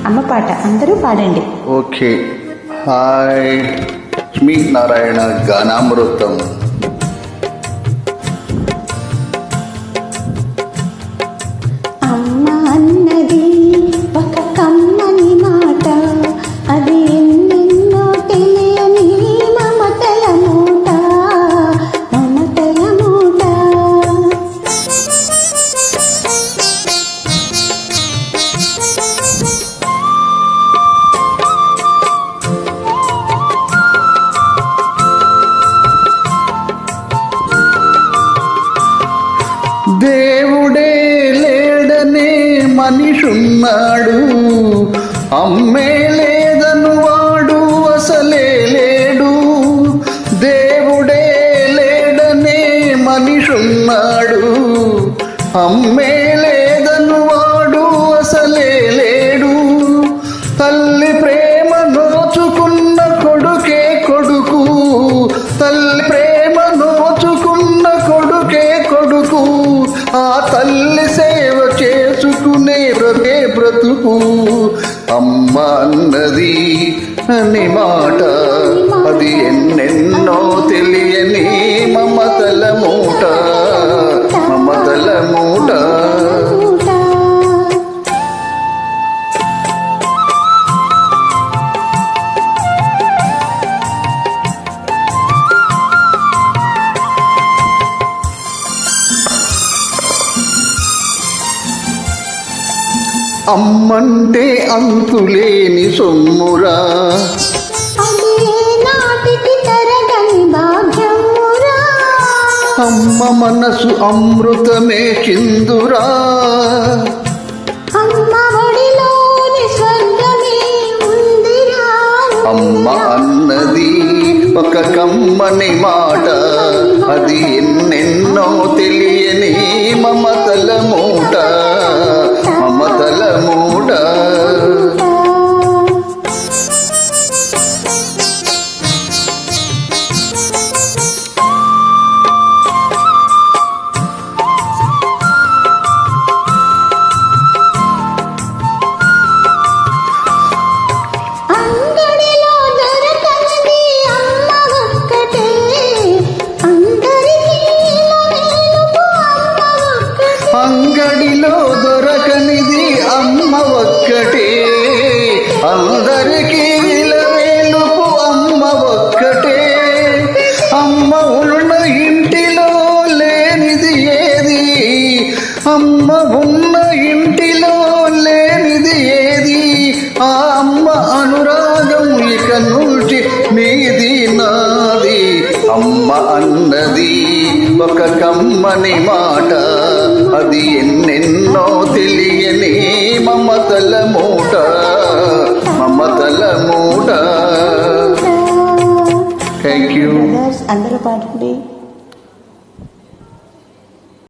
అమ్మ పాట అందరూ పాడండి. ఓకే. హాయ్, లక్ష్మీ నారాయణ గానామృతం. అమ్మ అన్నది ఒక కమ్మని మాట, అది ఎన్నెన్నో తెలియని మమతల మూట, మమతల మూట. దేవుడే లేడనే మనిషున్నాడు, అమ్మే లేదను వాడు అసలే లేడు. దేవుడే లేడనే మనిషున్నాడు, అమ్మే లేదను వాడు అసలే లేడు. తల్లి ప్రేమ నోచుకున్న కొడుకే కొడుకు, తల్లి ప్రేమ నోచుకున్న కొడుకే కొడుకు. ఆ తల్లి సేవ చేసుకునే బ్రతుకు. అమ్మ అన్నది అని మాట, అది ఎన్నెన్నో తెలియని మమతల మూట, మమతల మూట. అమ్మంటే అంతులేని సొమ్మురా, అమ్మ మనసు అమృతమే చిందురా. అమ్మ అన్నది ఒక కమ్మని మాట, అది ఎన్నెన్నో తెలియని మమతల మూట, మమతల మూట. అంగడిలో దొరకనిది అమ్మ ఒక్కటే, అందరికీ ఇలవేలుపు అమ్మ ఒక్కటే. అమ్మ ఉన్న ఇంటిలో లేనిది ఏది, అమ్మ ఉన్న ఇంటిలో లేనిది ఏది. ఆ అమ్మ అనురాగం ఇక నుంచి నీది నాది. అమ్మ అన్నది ఒక కమ్మని మాట, అది ఎన్నెన్నో తెలియని మమతల మూట, మమతల మూట. Thank you. అందరూ పాడండి.